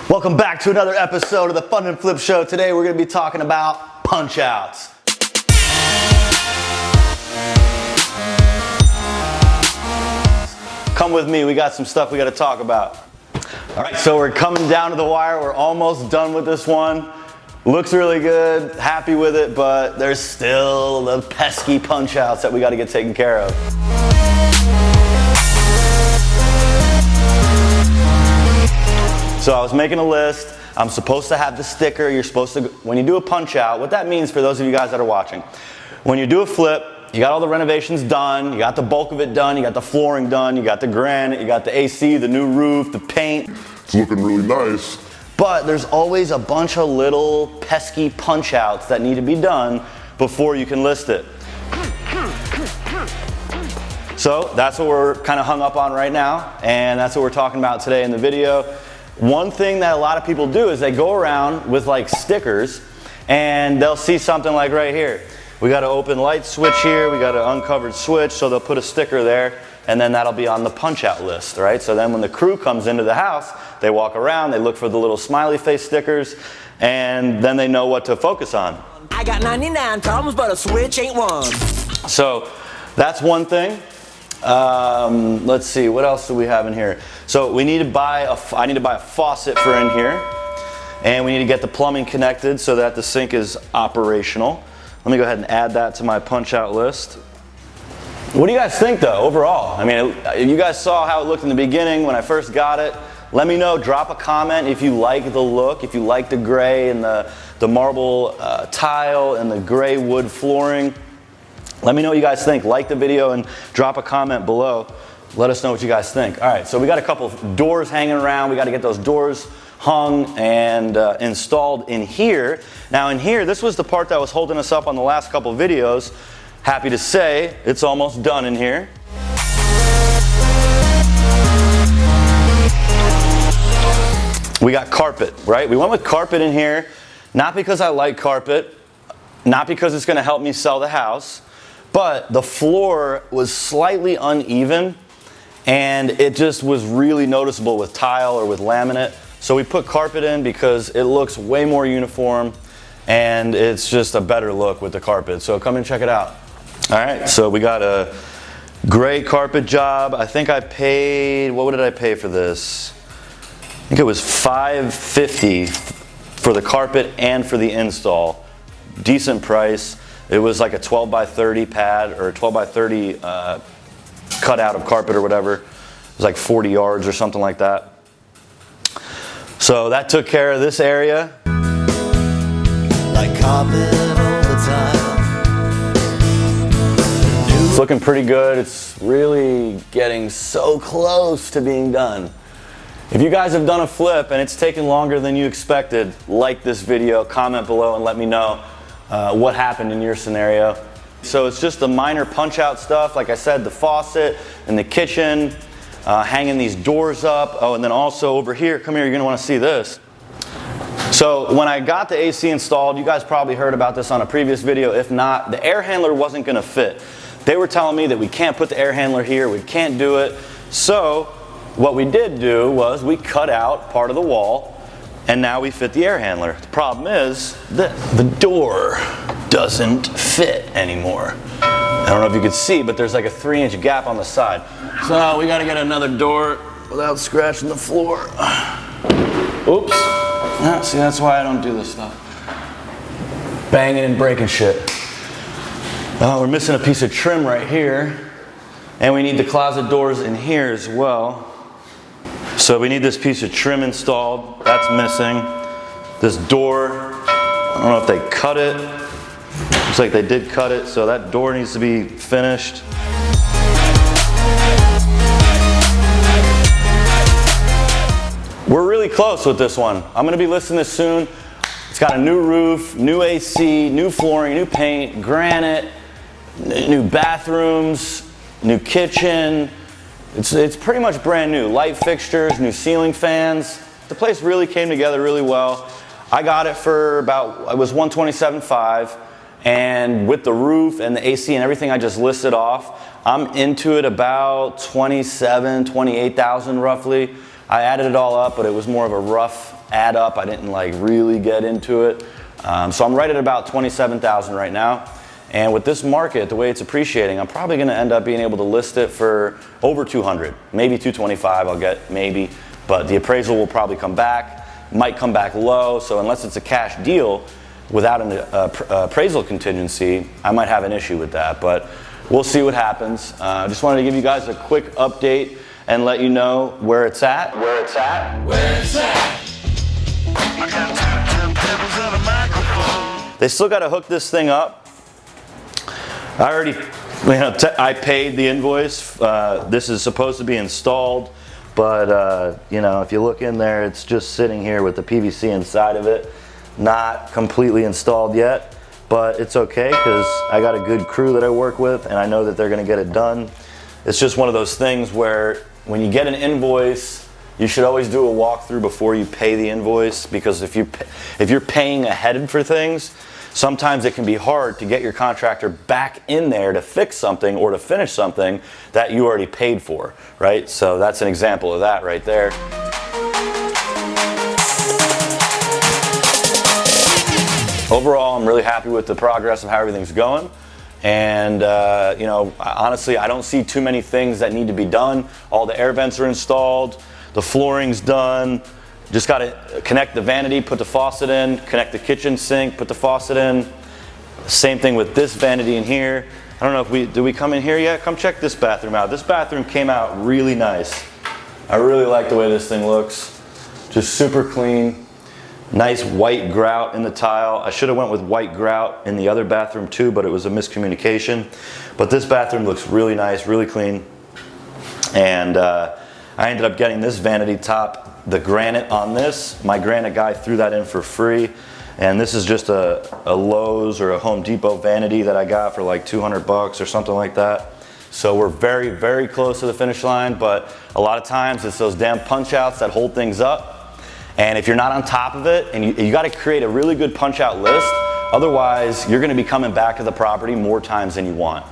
Welcome back to another episode of the Fund and Flip Show. Today we're going to be talking about punch outs. Come with me, we got some stuff we got to talk about. All right, so we're coming down to the wire. We're almost done with this one. Looks really good, happy with it, but there's still the pesky punch outs that we got to get taken care of. So I was making a list. I'm supposed to have the sticker. You're supposed to, when you do a punch out, what that means for those of you guys that are watching, when you do a flip, you got all the renovations done, you got the bulk of it done, you got the flooring done, you got the granite, you got the AC, the new roof, the paint. It's looking really nice. But there's always a bunch of little pesky punch outs that need to be done before you can list it. So that's what we're kind of hung up on right now, and that's what we're talking about today in the video. One thing that a lot of people do is they go around with like stickers and they'll see something like right here. We got an open light switch here, we got an uncovered switch, so they'll put a sticker there and then that'll be on the punch out list, right? So then when the crew comes into the house, they walk around, they look for the little smiley face stickers, and then they know what to focus on. I got 99 problems, but a switch ain't one. So that's one thing. Let's see, what else do we have in here? So we need to buy I need to buy a faucet for in here, and we need to get the plumbing connected so that the sink is operational. Let me go ahead and add that to my punch out list. What do you guys think though, overall? I mean, you guys saw how it looked in the beginning when I first got it. Let me know, drop a comment if you like the look, if you like the gray and the marble tile and the gray wood flooring. Let me know what you guys think. Like the video and drop a comment below. Let us know what you guys think. All right, so we got a couple of doors hanging around. We got to get those doors hung and installed in here. Now in here, this was the part that was holding us up on the last couple of videos. Happy to say it's almost done in here. We got carpet, right? We went with carpet in here, not because I like carpet, not because it's going to help me sell the house, but the floor was slightly uneven and it just was really noticeable with tile or with laminate. So we put carpet in because it looks way more uniform and it's just a better look with the carpet. So come and check it out. All right, so we got a gray carpet job. I think I paid, what did I pay for this? I think it was $550 for the carpet and for the install. Decent price. It was like a 12 by 30 pad or a 12 by 30 cutout of carpet or whatever. It was like 40 yards or something like that. So that took care of this area. Like carpet all the time. It's looking pretty good. It's really getting so close to being done. If you guys have done a flip and it's taken longer than you expected, like this video, comment below and let me know what happened in your scenario. So it's just the minor punch out stuff. Like I said, the faucet in the kitchen, hanging these doors up. Oh, and then also over here, come here, you're gonna wanna see this. So when I got the AC installed, you guys probably heard about this on a previous video. If not, the air handler wasn't gonna fit. They were telling me that we can't put the air handler here, we can't do it. So what we did do was we cut out part of the wall and now we fit the air handler. The problem is that the door doesn't fit anymore. I don't know if you can see, but there's like a 3-inch gap on the side. So we gotta get another door without scratching the floor. Oops. Yeah, see, that's why I don't do this stuff. Banging and breaking shit. We're missing a piece of trim right here. And we need the closet doors in here as well. So we need this piece of trim installed. That's missing. This door, I don't know if they cut it. Looks like they did cut it, so that door needs to be finished. We're really close with this one. I'm gonna be listing this soon. It's got a new roof, new AC, new flooring, new paint, granite, new bathrooms, new kitchen. It's pretty much brand new. Light fixtures, new ceiling fans. The place really came together really well. I got it for about, it was $127.5, and with the roof and the AC and everything I just listed off, I'm into it about 27, 28,000 roughly. I added it all up, but it was more of a rough add up. I didn't like really get into it. So I'm right at about 27,000 right now. And with this market, the way it's appreciating, I'm probably gonna end up being able to list it for over 200, maybe 225 I'll get, maybe. But the appraisal will probably come back, might come back low. So unless it's a cash deal without an appraisal contingency, I might have an issue with that. But we'll see what happens. I just wanted to give you guys a quick update and let you know where it's at. Where it's at. I got two turntables and a microphone. They still got to hook this thing up. I already, I paid the invoice. This is supposed to be installed, but if you look in there, it's just sitting here with the PVC inside of it, not completely installed yet. But it's okay because I got a good crew that I work with, and I know that they're going to get it done. It's just one of those things where when you get an invoice, you should always do a walkthrough before you pay the invoice, because if you're paying ahead for things, sometimes it can be hard to get your contractor back in there to fix something or to finish something that you already paid for, right? So that's an example of that right there. Overall, I'm really happy with the progress of how everything's going. And honestly, I don't see too many things that need to be done. All the air vents are installed, the flooring's done. Just got to connect the vanity, put the faucet in, connect the kitchen sink, put the faucet in. Same thing with this vanity in here. I don't know if did we come in here yet? Come check this bathroom out. This bathroom came out really nice. I really like the way this thing looks. Just super clean. Nice white grout in the tile. I should have went with white grout in the other bathroom too, but it was a miscommunication. But this bathroom looks really nice, really clean. And I ended up getting this vanity top, the granite on this. My granite guy threw that in for free. And this is just a Lowe's or a Home Depot vanity that I got for like 200 bucks or something like that. So we're very, very close to the finish line, but a lot of times it's those damn punch outs that hold things up. And if you're not on top of it, and you got to create a really good punch out list, otherwise you're going to be coming back to the property more times than you want.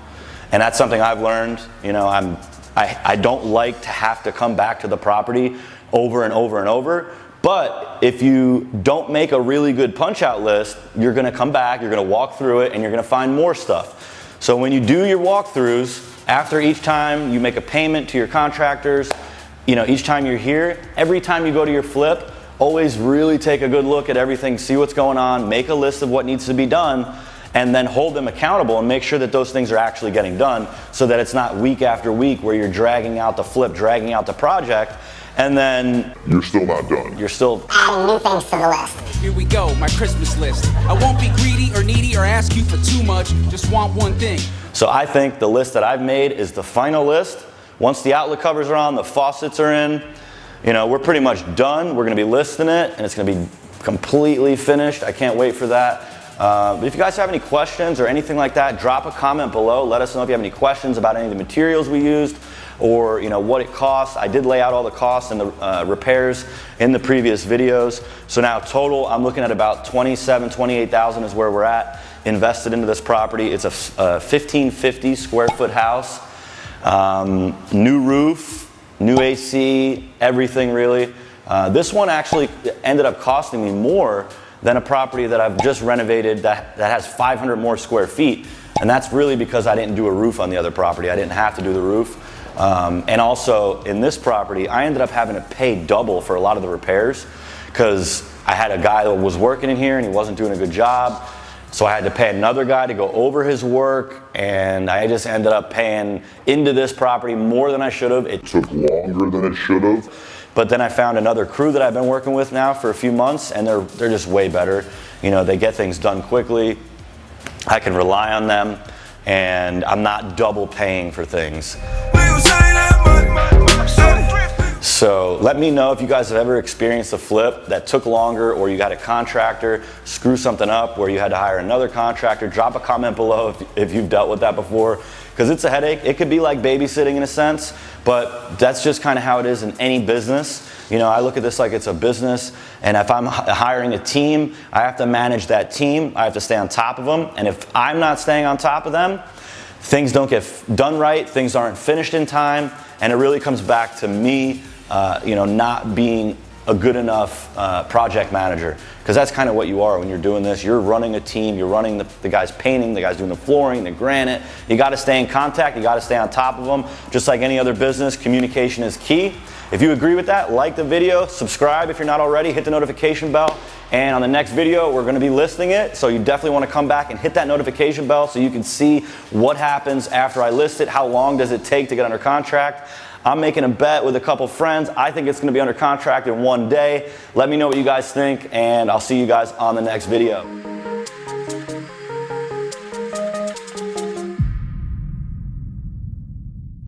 And that's something I've learned. I don't like to have to come back to the property over and over and over. But if you don't make a really good punch out list, you're going to come back, you're going to walk through it, and you're going to find more stuff. So when you do your walkthroughs, after each time you make a payment to your contractors, each time you're here, every time you go to your flip, always really take a good look at everything, see what's going on, make a list of what needs to be done, and then hold them accountable and make sure that those things are actually getting done, so that it's not week after week where you're dragging out the flip, dragging out the project, and then you're still not done. You're still adding new things to the list. Here we go, my Christmas list. I won't be greedy or needy or ask you for too much, just want one thing. So I think the list that I've made is the final list. Once the outlet covers are on, the faucets are in, we're pretty much done. We're going to be listing it, and it's going to be completely finished. I can't wait for that. But if you guys have any questions or anything like that, drop a comment below. Let us know if you have any questions about any of the materials we used, or what it costs. I did lay out all the costs and the repairs in the previous videos. So now total, I'm looking at about 28,000 is where we're at, invested into this property. It's a 1,550 square foot house, new roof, new AC, everything really. This one actually ended up costing me more than a property that I've just renovated that has 500 more square feet. And that's really because I didn't do a roof on the other property. I didn't have to do the roof. And also in this property, I ended up having to pay double for a lot of the repairs, because I had a guy that was working in here and he wasn't doing a good job. So I had to pay another guy to go over his work, and I just ended up paying into this property more than I should have. It took longer than it should have. But then I found another crew that I've been working with now for a few months, and they're just way better. They get things done quickly. I can rely on them, and I'm not double paying for things. So let me know if you guys have ever experienced a flip that took longer, or you got a contractor screw something up where you had to hire another contractor. Drop a comment below if you've dealt with that before, because it's a headache. It could be like babysitting in a sense, but that's just kind of how it is in any business. I look at this like it's a business, and if I'm hiring a team, I have to manage that team. I have to stay on top of them, and if I'm not staying on top of them, things don't get done right, things aren't finished in time, and it really comes back to me not being a good enough project manager, because that's kind of what you are when you're doing this. You're running a team, you're running the guys painting, the guys doing the flooring, the granite. You got to stay in contact, you got to stay on top of them. Just like any other business, communication is key. If you agree with that, like the video, subscribe if you're not already, hit the notification bell, and on the next video we're going to be listing it, so you definitely want to come back and hit that notification bell so you can see what happens after I list it. How long does it take to get under contract? I'm making a bet with a couple friends. I think it's going to be under contract in 1 day. Let me know what you guys think, and I'll see you guys on the next video.